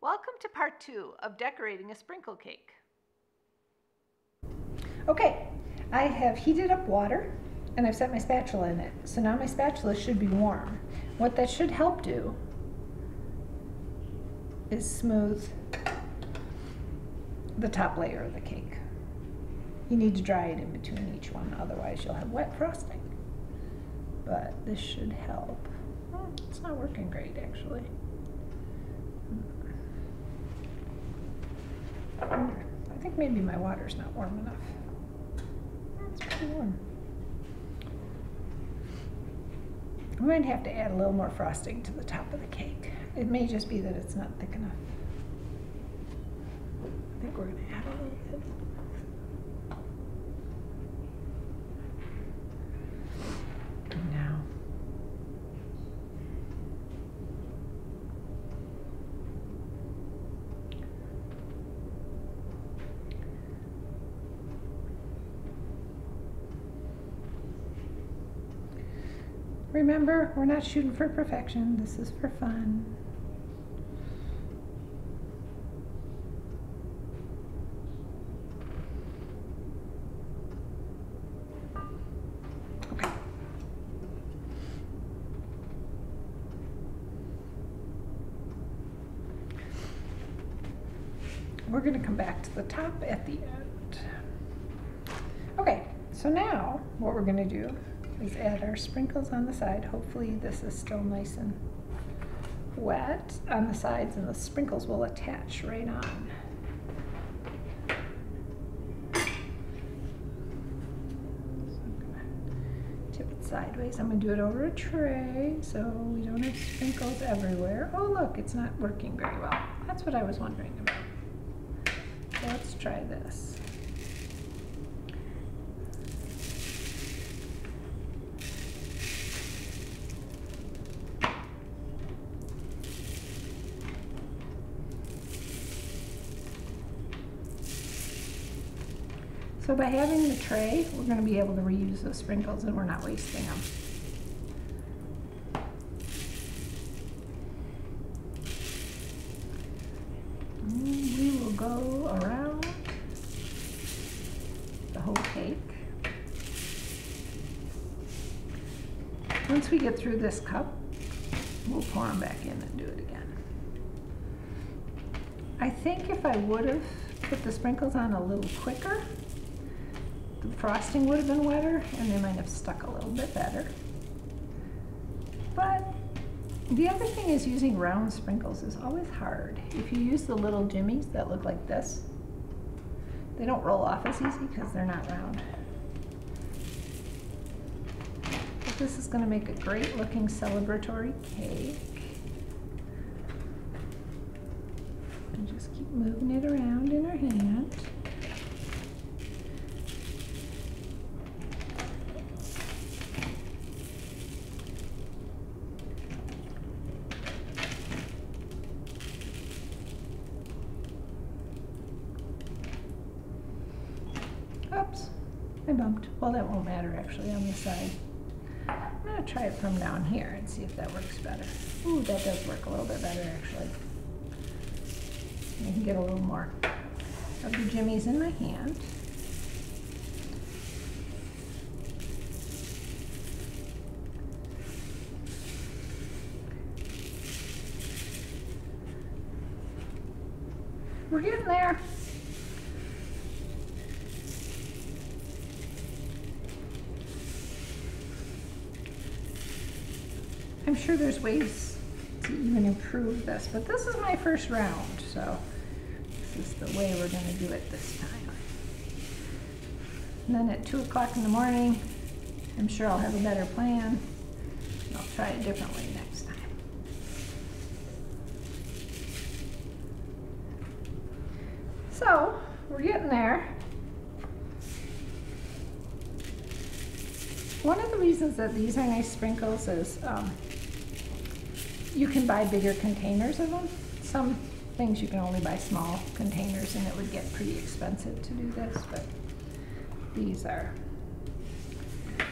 Welcome to part 2 of decorating a sprinkle cake. Okay, I have heated up water and I've set my spatula in it. So now my spatula should be warm. What that should help do is smooth the top layer of the cake. You need to dry it in between each one, otherwise you'll have wet frosting. But this should help. Oh, it's not working great actually. I think maybe my water's not warm enough. It's pretty warm. We might have to add a little more frosting to the top of the cake. It may just be that it's not thick enough. I think we're going to add a little bit. Now, remember, we're not shooting for perfection. This is for fun. Okay. We're going to come back to the top at the end. Okay, so now what we're going to do is add our sprinkles on the side. Hopefully this is still nice and wet on the sides and the sprinkles will attach right on. So I'm going to tip it sideways. I'm going to do it over a tray so we don't have sprinkles everywhere. Oh look, it's not working very well. That's what I was wondering about. So let's try this. So by having the tray, we're going to be able to reuse those sprinkles and we're not wasting them. And we will go around the whole cake. Once we get through this cup, we'll pour them back in and do it again. I think if I would have put the sprinkles on a little quicker, the frosting would have been wetter and they might have stuck a little bit better. But the other thing is using round sprinkles is always hard. If you use the little jimmies that look like this, they don't roll off as easy because they're not round. But this is going to make a great looking celebratory cake. And just keep moving it around in our hand. Oops, I bumped. Well, that won't matter actually on the side. I'm going to try it from down here and see if that works better. Ooh, that does work a little bit better actually. I can get a little more of the jimmies in my hand. We're getting there. I'm sure there's ways to even improve this, but this is my first round, so this is the way we're going to do it this time. And then at 2 o'clock in the morning, I'm sure I'll have a better plan. I'll try it differently next time. So, we're getting there. One of the reasons that these are nice sprinkles is you can buy bigger containers of them. Some things you can only buy small containers and it would get pretty expensive to do this, but these are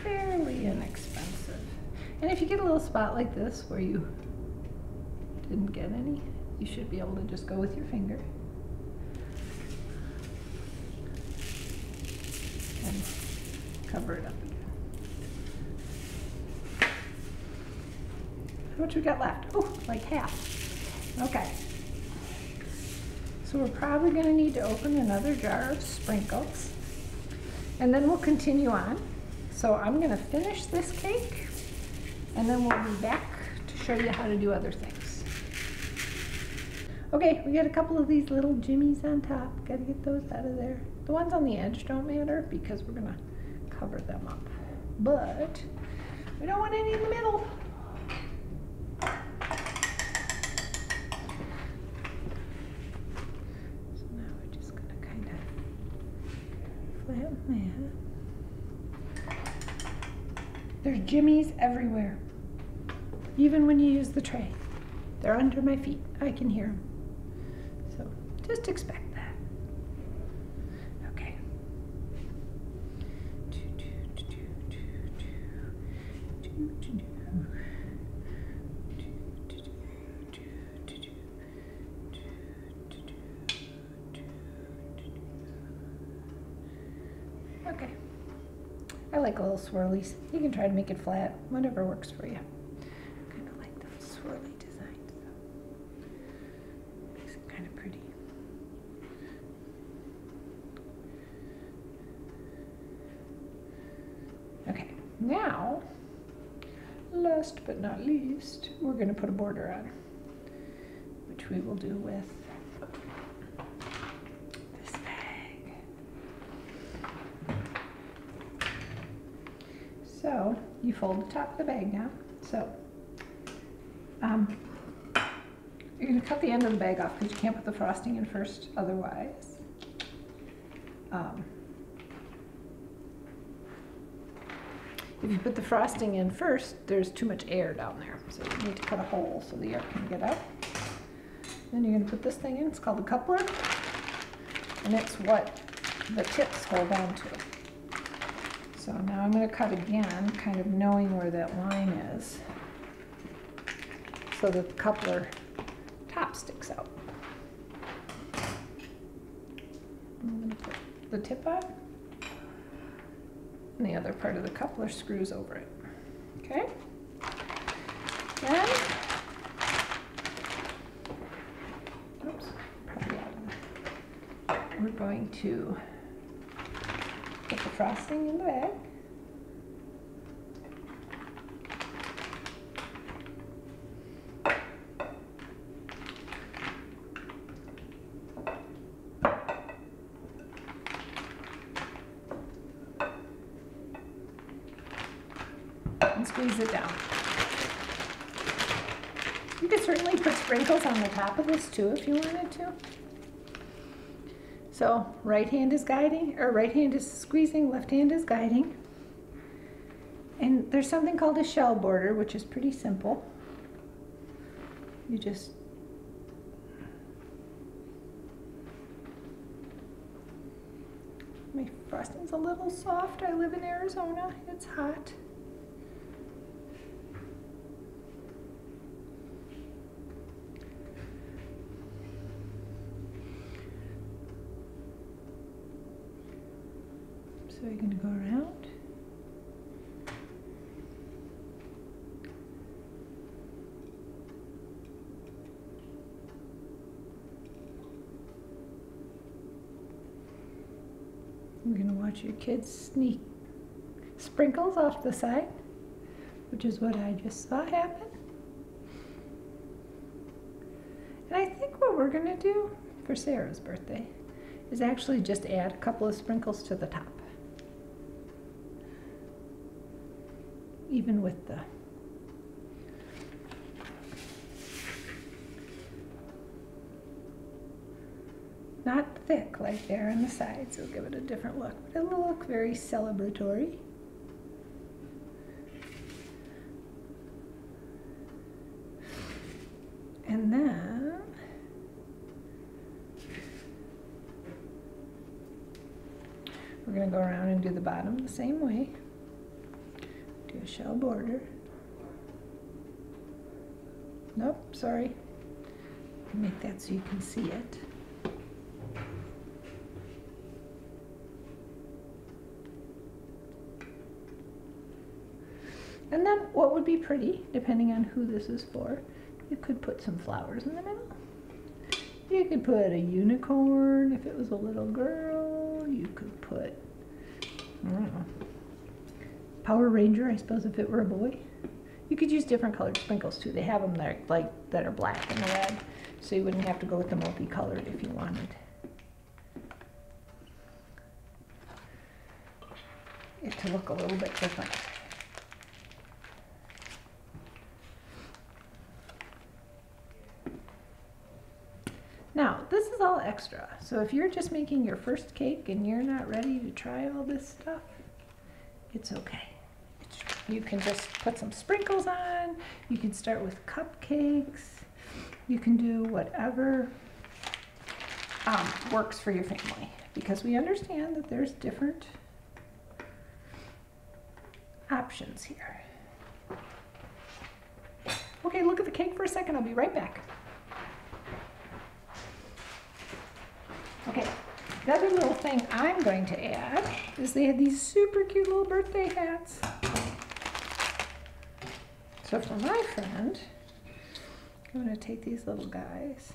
fairly inexpensive. And if you get a little spot like this where you didn't get any, you should be able to just go with your finger and cover it up again. How much we got left? Oh, like half. Okay. So we're probably going to need to open another jar of sprinkles. And then we'll continue on. So I'm going to finish this cake, and then we'll be back to show you how to do other things. Okay, we got a couple of these little jimmies on top. Got to get those out of there. The ones on the edge don't matter because we're going to cover them up. But we don't want any in the middle. So now we're just going to kind of flatten that. There's jimmies everywhere. Even when you use the tray. They're under my feet. I can hear them. So just expect that. Okay. Okay. I like little swirlies. You can try to make it flat, whatever works for you. Kind of like those swirly designs. Makes it kind of pretty. Okay, now, last but not least, we're going to put a border on, which we will do with this bag. So you fold the top of the bag down. So you're going to cut the end of the bag off because you can't put the frosting in first otherwise. If you put the frosting in first, there's too much air down there. So you need to cut a hole so the air can get out. Then you're going to put this thing in. It's called a coupler. And it's what the tips hold on to. So now I'm going to cut again, kind of knowing where that line is, so that the coupler top sticks out. I'm going to put the tip on, and the other part of the coupler screws over it. Okay? Then, oops, probably out of there. We're going to put the frosting in the bag. And squeeze it down. You could certainly put sprinkles on the top of this too if you wanted to. So right hand is guiding, or right hand is squeezing, left hand is guiding. And there's something called a shell border, which is pretty simple. You just my frosting's a little soft. I live in Arizona. It's hot. So you're going to go around. You're going to watch your kids sneak sprinkles off the side, which is what I just saw happen. And I think what we're going to do for Sarah's birthday is actually just add a couple of sprinkles to the top. Even with the not thick like there on the sides, it'll give it a different look, but it will look very celebratory. And then we're going to go around and do the bottom the same way. Do a shell border. Nope, sorry. Make that so you can see it. And then what would be pretty, depending on who this is for, you could put some flowers in the middle. You could put a unicorn if it was a little girl. You could put, I don't know, Power Ranger, I suppose, if it were a boy. You could use different colored sprinkles too. They have them that are black and red, so you wouldn't have to go with the multicolored if you wanted. It to look a little bit different. Now, this is all extra, so if you're just making your first cake and you're not ready to try all this stuff, it's okay. You can just put some sprinkles on, you can start with cupcakes, you can do whatever works for your family, because we understand that there's different options here. Okay, look at the cake for a second, I'll be right back. Okay, the other little thing I'm going to add is they had these super cute little birthday hats. So for my friend, I'm going to take these little guys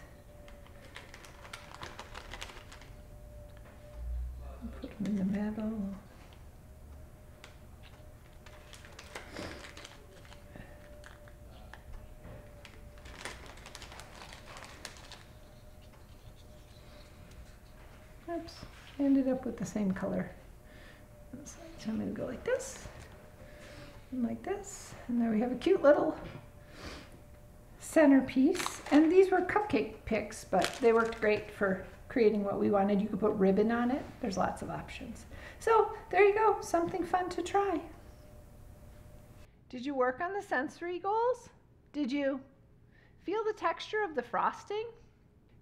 and put them in the middle. Oops, ended up with the same color. So I'm going to go like this, and like this, and there we have a cute little centerpiece. And these were cupcake picks, but they worked great for creating what we wanted. You could put ribbon on it. There's lots of options. So there you go, something fun to try. Did you work on the sensory goals? Did you feel the texture of the frosting?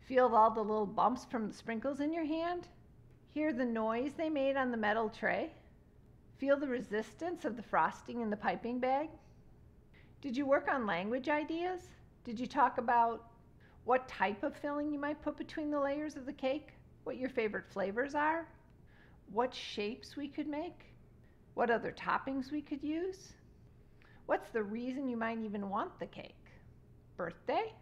Feel all the little bumps from the sprinkles in your hand? Hear the noise they made on the metal tray? Feel the resistance of the frosting in the piping bag? Did you work on language ideas? Did you talk about what type of filling you might put between the layers of the cake? What your favorite flavors are? What shapes we could make? What other toppings we could use? What's the reason you might even want the cake? Birthday?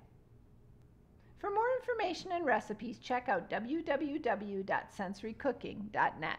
For more information and recipes, check out www.sensorycooking.net.